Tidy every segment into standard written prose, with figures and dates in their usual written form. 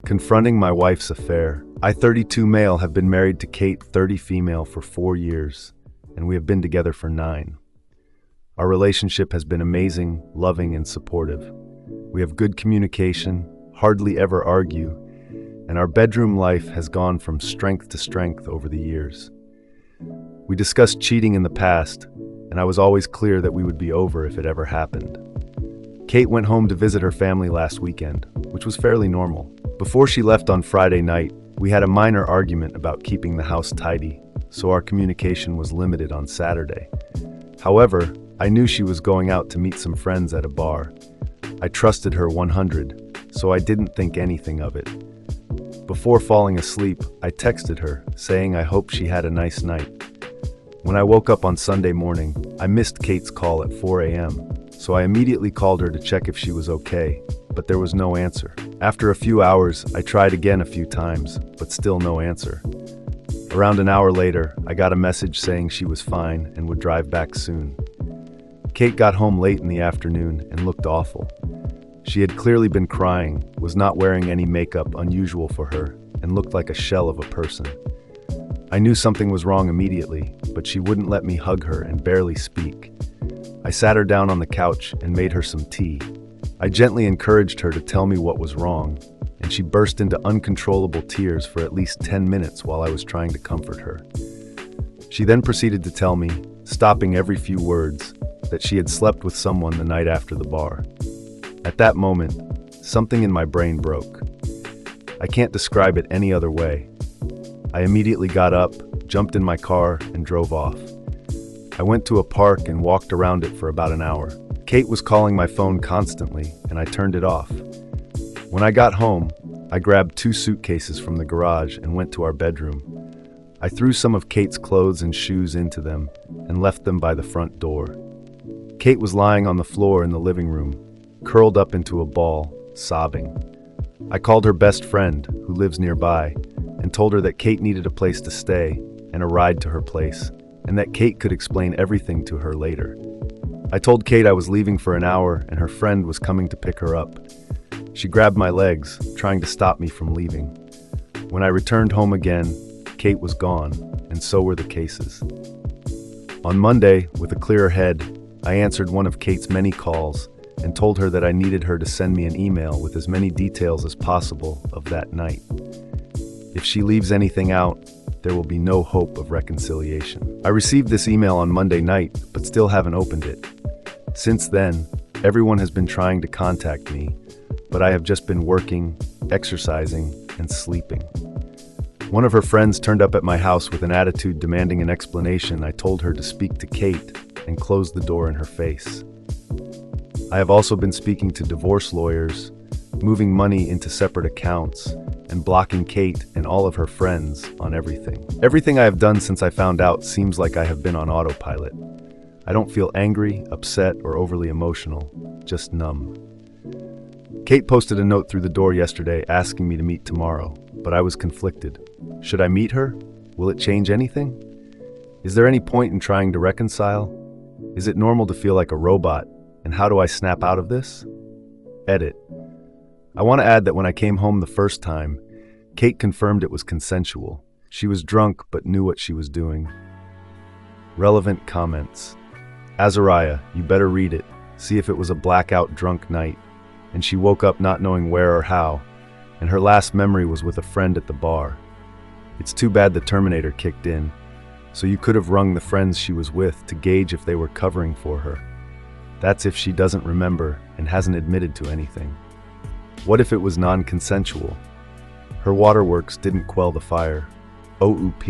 Confronting my wife's affair. I, 32 male, have been married to Kate, 30 female, for 4 years, and we have been together for 9. Our relationship has been amazing, loving, and supportive. We have good communication, hardly ever argue, and our bedroom life has gone from strength to strength over the years. We discussed cheating in the past, and I was always clear that we would be over if it ever happened. Kate went home to visit her family last weekend, which was fairly normal. Before she left on Friday night, we had a minor argument about keeping the house tidy, so our communication was limited on Saturday. However, I knew she was going out to meet some friends at a bar. I trusted her 100, so I didn't think anything of it. Before falling asleep, I texted her, saying I hope she had a nice night. When I woke up on Sunday morning, I missed Kate's call at 4 a.m., so I immediately called her to check if she was okay, but there was no answer. After a few hours, I tried again a few times, but still no answer. Around an hour later, I got a message saying she was fine and would drive back soon. Kate got home late in the afternoon and looked awful. She had clearly been crying, was not wearing any makeup unusual for her, and looked like a shell of a person. I knew something was wrong immediately, but she wouldn't let me hug her and barely speak. I sat her down on the couch and made her some tea. I gently encouraged her to tell me what was wrong, and she burst into uncontrollable tears for at least 10 minutes while I was trying to comfort her. She then proceeded to tell me, stopping every few words, that she had slept with someone the night after the bar. At that moment, something in my brain broke. I can't describe it any other way. I immediately got up, jumped in my car, and drove off. I went to a park and walked around it for about an hour. Kate was calling my phone constantly, and I turned it off. When I got home, I grabbed 2 suitcases from the garage and went to our bedroom. I threw some of Kate's clothes and shoes into them and left them by the front door. Kate was lying on the floor in the living room, curled up into a ball, sobbing. I called her best friend, who lives nearby, and told her that Kate needed a place to stay and a ride to her place, and that Kate could explain everything to her later. I told Kate I was leaving for an hour and her friend was coming to pick her up. She grabbed my legs, trying to stop me from leaving. When I returned home again, Kate was gone, and so were the cases. On Monday, with a clearer head, I answered one of Kate's many calls and told her that I needed her to send me an email with as many details as possible of that night. If she leaves anything out, there will be no hope of reconciliation. I received this email on Monday night, but still haven't opened it. Since then, everyone has been trying to contact me, but I have just been working, exercising, and sleeping. One of her friends turned up at my house with an attitude demanding an explanation. I told her to speak to Kate and closed the door in her face. I have also been speaking to divorce lawyers, moving money into separate accounts, and blocking Kate and all of her friends on everything. Everything I have done since I found out seems like I have been on autopilot. I don't feel angry, upset, or overly emotional, just numb. Kate posted a note through the door yesterday asking me to meet tomorrow, but I was conflicted. Should I meet her? Will it change anything? Is there any point in trying to reconcile? Is it normal to feel like a robot? And how do I snap out of this? Edit. I want to add that when I came home the first time, Kate confirmed it was consensual. She was drunk but knew what she was doing. Relevant comments. Azariah, you better read it. See if it was a blackout drunk night, and she woke up not knowing where or how, and her last memory was with a friend at the bar. It's too bad the Terminator kicked in, so you could have rung the friends she was with to gauge if they were covering for her. That's if she doesn't remember and hasn't admitted to anything. What if it was non-consensual? Her waterworks didn't quell the fire. OOP.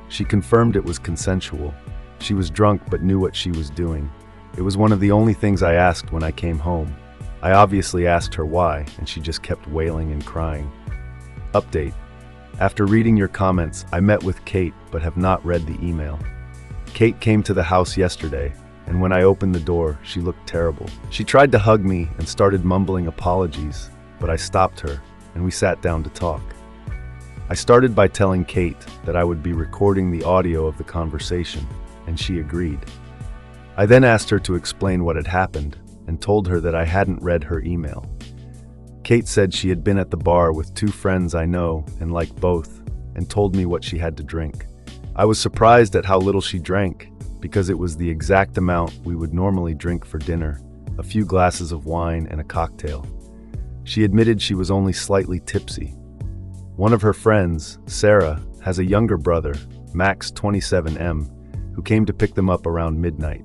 She confirmed it was consensual. She was drunk but knew what she was doing. It was one of the only things I asked when I came home. I obviously asked her why, and she just kept wailing and crying. Update. After reading your comments, I met with Kate but have not read the email. Kate came to the house yesterday, and when I opened the door, she looked terrible. She tried to hug me and started mumbling apologies, but I stopped her, and we sat down to talk. I started by telling Kate that I would be recording the audio of the conversation, and she agreed. I then asked her to explain what had happened, and told her that I hadn't read her email. Kate said she had been at the bar with two friends I know and like both, and told me what she had to drink. I was surprised at how little she drank, because it was the exact amount we would normally drink for dinner, a few glasses of wine and a cocktail. She admitted she was only slightly tipsy. One of her friends, Sarah, has a younger brother, Max 27M, who came to pick them up around midnight.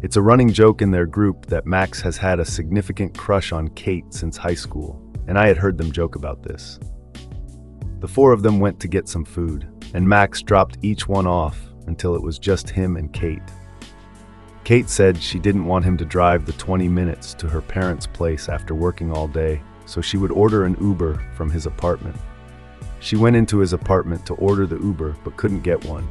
It's a running joke in their group that Max has had a significant crush on Kate since high school, and I had heard them joke about this. The four of them went to get some food, and Max dropped each one off until it was just him and Kate. Kate said she didn't want him to drive the 20 minutes to her parents' place after working all day, so she would order an Uber from his apartment. She went into his apartment to order the Uber but couldn't get one.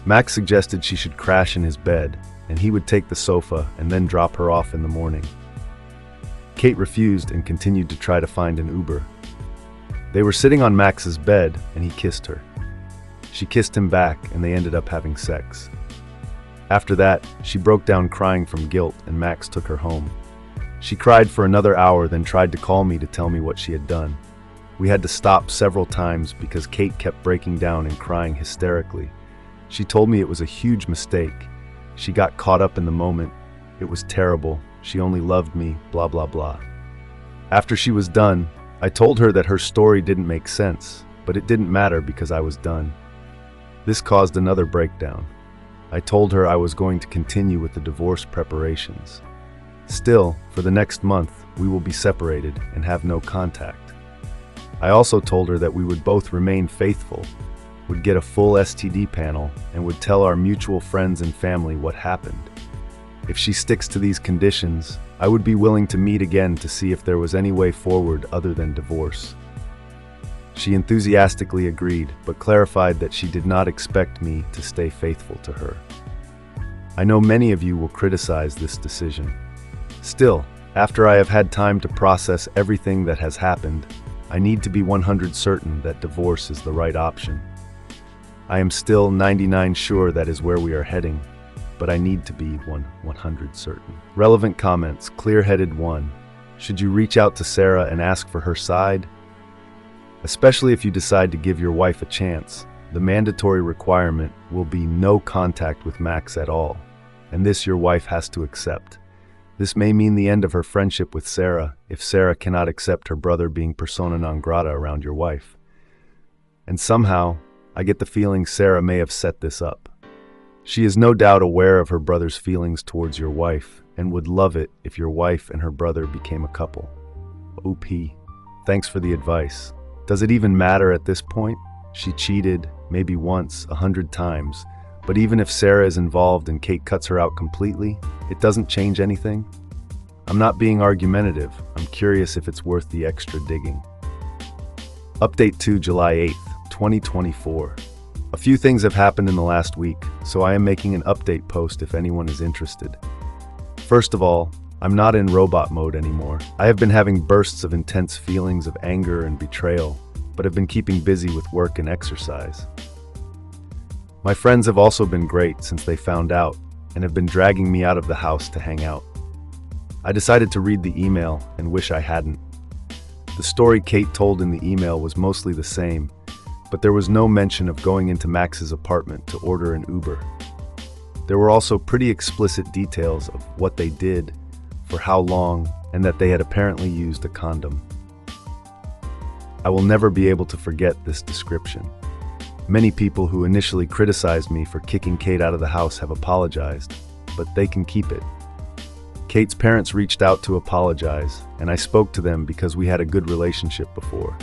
Max suggested she should crash in his bed, and he would take the sofa and then drop her off in the morning. Kate refused and continued to try to find an Uber. They were sitting on Max's bed, and he kissed her. She kissed him back, and they ended up having sex. After that, she broke down crying from guilt, and Max took her home. She cried for another hour, then tried to call me to tell me what she had done. We had to stop several times because Kate kept breaking down and crying hysterically. She told me it was a huge mistake. She got caught up in the moment. It was terrible. She only loved me, blah, blah, blah. After she was done, I told her that her story didn't make sense, but it didn't matter because I was done. This caused another breakdown. I told her I was going to continue with the divorce preparations. Still, for the next month, we will be separated and have no contact. I also told her that we would both remain faithful, would get a full STD panel, and would tell our mutual friends and family what happened. If she sticks to these conditions, I would be willing to meet again to see if there was any way forward other than divorce. She enthusiastically agreed, but clarified that she did not expect me to stay faithful to her. I know many of you will criticize this decision. Still, after I have had time to process everything that has happened, I need to be 100% certain that divorce is the right option. I am still 99% sure that is where we are heading, but I need to be 100% certain. Relevant comments, clear-headed 1. Should you reach out to Sarah and ask for her side? Especially if you decide to give your wife a chance, the mandatory requirement will be no contact with Max at all, and this your wife has to accept. This may mean the end of her friendship with Sarah if Sarah cannot accept her brother being persona non grata around your wife. And somehow, I get the feeling Sarah may have set this up. She is no doubt aware of her brother's feelings towards your wife and would love it if your wife and her brother became a couple. OP. Thanks for the advice. Does it even matter at this point? She cheated, maybe once, 100 times, but even if Sarah is involved and Kate cuts her out completely, it doesn't change anything? I'm not being argumentative. I'm curious if it's worth the extra digging. Update to July 8th, 2024. A few things have happened in the last week, so I am making an update post if anyone is interested. First of all, I'm not in robot mode anymore. I have been having bursts of intense feelings of anger and betrayal, but have been keeping busy with work and exercise. My friends have also been great since they found out and have been dragging me out of the house to hang out. I decided to read the email and wish I hadn't. The story Kate told in the email was mostly the same, but there was no mention of going into Max's apartment to order an Uber. There were also pretty explicit details of what they did, for how long, and that they had apparently used a condom. I will never be able to forget this description. Many people who initially criticized me for kicking Kate out of the house have apologized, but they can keep it. Kate's parents reached out to apologize, and I spoke to them because we had a good relationship before.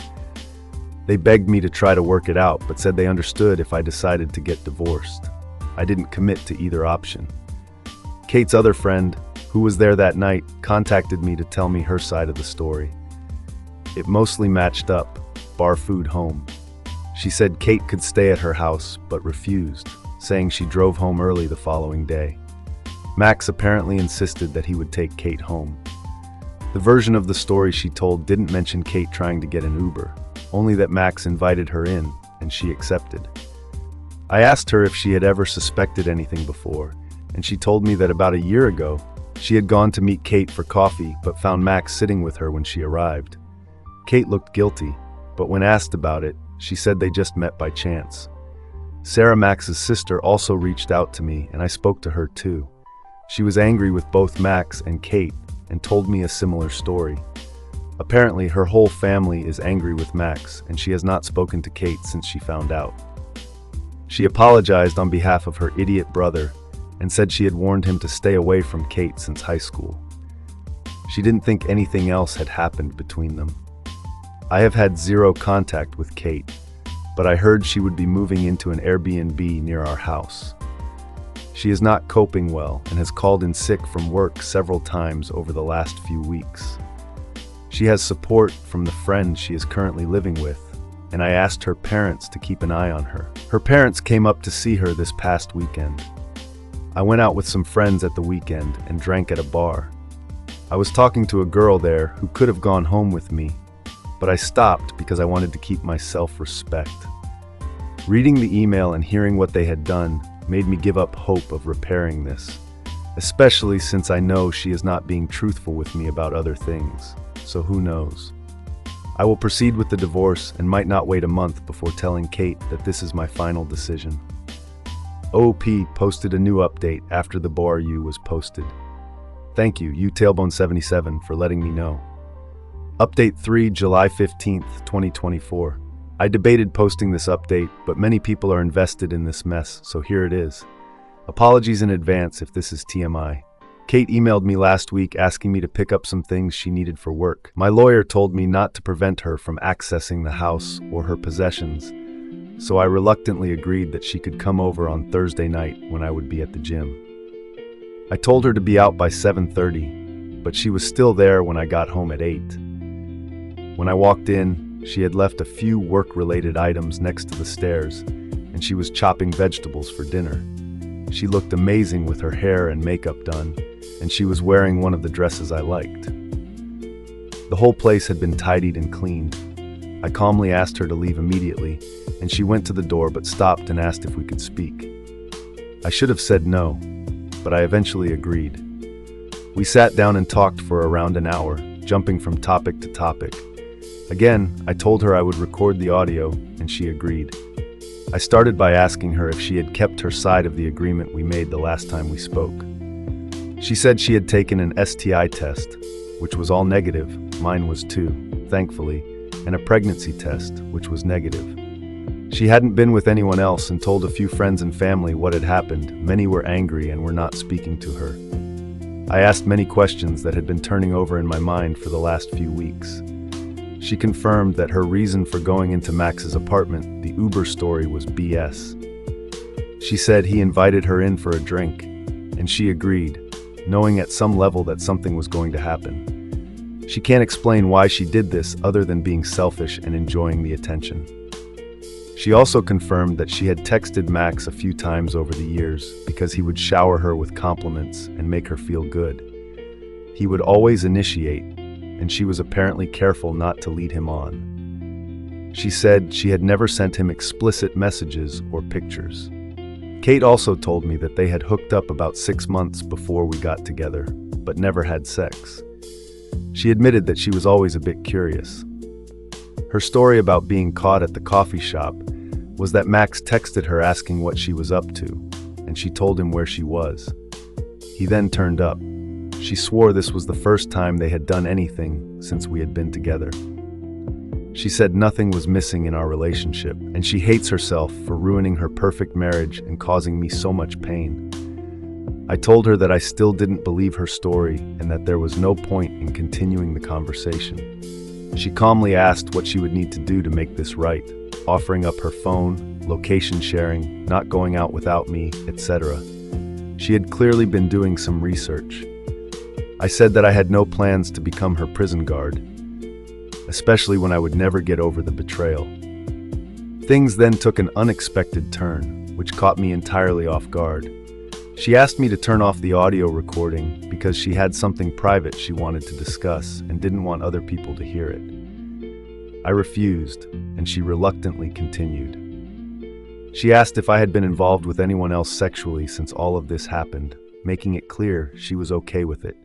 They begged me to try to work it out, but said they understood if I decided to get divorced. I didn't commit to either option. Kate's other friend, who was there that night, contacted me to tell me her side of the story. It mostly matched up, bar food home. She said Kate could stay at her house, but refused, saying she drove home early the following day. Max apparently insisted that he would take Kate home. The version of the story she told didn't mention Kate trying to get an Uber, only that Max invited her in, and she accepted. I asked her if she had ever suspected anything before, and she told me that about a year ago, She had gone to meet Kate for coffee, but found Max sitting with her when she arrived. Kate looked guilty, but when asked about it, she said they just met by chance. Sarah, Max's sister, also reached out to me, and I spoke to her too. She was angry with both Max and Kate and told me a similar story. Apparently, her whole family is angry with Max, and she has not spoken to Kate since she found out. She apologized on behalf of her idiot brother and said she had warned him to stay away from Kate since high school. She didn't think anything else had happened between them. I have had zero contact with Kate, but I heard she would be moving into an Airbnb near our house. She is not coping well and has called in sick from work several times over the last few weeks. She has support from the friend she is currently living with, and I asked her parents to keep an eye on her. Her parents came up to see her this past weekend. I went out with some friends at the weekend and drank at a bar. I was talking to a girl there who could have gone home with me, but I stopped because I wanted to keep my self-respect. Reading the email and hearing what they had done made me give up hope of repairing this, especially since I know she is not being truthful with me about other things, so who knows. I will proceed with the divorce and might not wait a month before telling Kate that this is my final decision. OP posted a new update after the BORU was posted. Thank you, Tailbone77, for letting me know. Update 3, July 15th, 2024. I debated posting this update, but many people are invested in this mess, so here it is. Apologies in advance if this is TMI. Kate emailed me last week asking me to pick up some things she needed for work. My lawyer told me not to prevent her from accessing the house or her possessions, so I reluctantly agreed that she could come over on Thursday night when I would be at the gym. I told her to be out by 7:30, but she was still there when I got home at 8. When I walked in, she had left a few work-related items next to the stairs, and she was chopping vegetables for dinner. She looked amazing with her hair and makeup done, and she was wearing one of the dresses I liked. The whole place had been tidied and cleaned. I calmly asked her to leave immediately, and she went to the door but stopped and asked if we could speak. I should have said no, but I eventually agreed. We sat down and talked for around an hour, jumping from topic to topic. Again, I told her I would record the audio, and she agreed. I started by asking her if she had kept her side of the agreement we made the last time we spoke. She said she had taken an STI test, which was all negative, mine was too, thankfully, and a pregnancy test, which was negative. She hadn't been with anyone else and told a few friends and family what had happened. Many were angry and were not speaking to her. I asked many questions that had been turning over in my mind for the last few weeks. She confirmed that her reason for going into Max's apartment, the Uber story, was BS. She said he invited her in for a drink, and she agreed, knowing at some level that something was going to happen. She can't explain why she did this other than being selfish and enjoying the attention. She also confirmed that she had texted Max a few times over the years because he would shower her with compliments and make her feel good. He would always initiate, and she was apparently careful not to lead him on. She said she had never sent him explicit messages or pictures. Kate also told me that they had hooked up about 6 months before we got together, but never had sex. She admitted that she was always a bit curious. Her story about being caught at the coffee shop was that Max texted her asking what she was up to, and she told him where she was. He then turned up. She swore this was the first time they had done anything since we had been together. She said nothing was missing in our relationship, and she hates herself for ruining her perfect marriage and causing me so much pain. I told her that I still didn't believe her story and that there was no point in continuing the conversation. She calmly asked what she would need to do to make this right, offering up her phone, location sharing, not going out without me, etc. She had clearly been doing some research. I said that I had no plans to become her prison guard, especially when I would never get over the betrayal. Things then took an unexpected turn, which caught me entirely off guard. She asked me to turn off the audio recording because she had something private she wanted to discuss and didn't want other people to hear it. I refused, and she reluctantly continued. She asked if I had been involved with anyone else sexually since all of this happened, making it clear she was okay with it.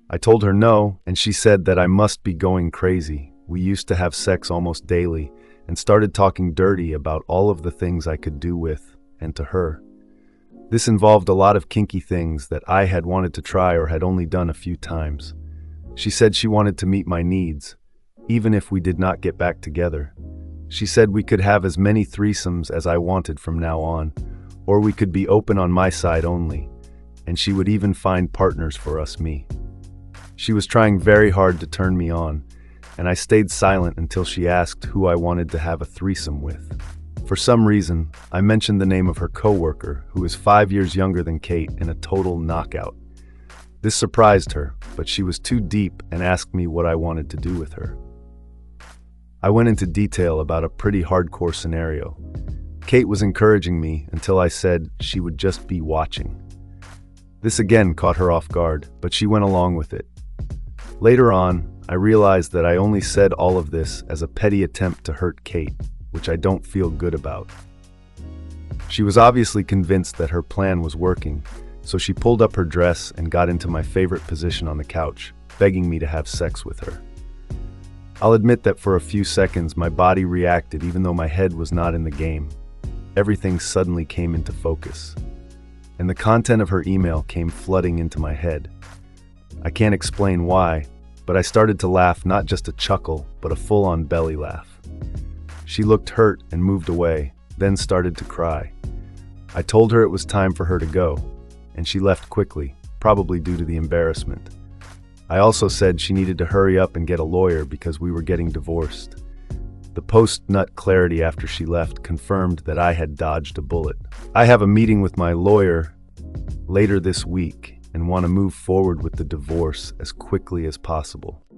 I told her no, and she said that I must be going crazy. We used to have sex almost daily and started talking dirty about all of the things I could do with and to her. This involved a lot of kinky things that I had wanted to try or had only done a few times. She said she wanted to meet my needs, even if we did not get back together. She said we could have as many threesomes as I wanted from now on, or we could be open on my side only, and she would even find partners for us, me. She was trying very hard to turn me on, and I stayed silent until she asked who I wanted to have a threesome with. For some reason, I mentioned the name of her coworker, who is 5 years younger than Kate and a total knockout. This surprised her, but she was too deep and asked me what I wanted to do with her. I went into detail about a pretty hardcore scenario. Kate was encouraging me until I said she would just be watching. This again caught her off guard, but she went along with it. Later on, I realized that I only said all of this as a petty attempt to hurt Kate, which I don't feel good about. She was obviously convinced that her plan was working, so she pulled up her dress and got into my favorite position on the couch, begging me to have sex with her. I'll admit that for a few seconds my body reacted even though my head was not in the game. Everything suddenly came into focus, and the content of her email came flooding into my head. I can't explain why, but I started to laugh, not just a chuckle, but a full-on belly laugh. She looked hurt and moved away, then started to cry. I told her it was time for her to go, and she left quickly, probably due to the embarrassment. I also said she needed to hurry up and get a lawyer because we were getting divorced. The post-nut clarity after she left confirmed that I had dodged a bullet. I have a meeting with my lawyer later this week and want to move forward with the divorce as quickly as possible.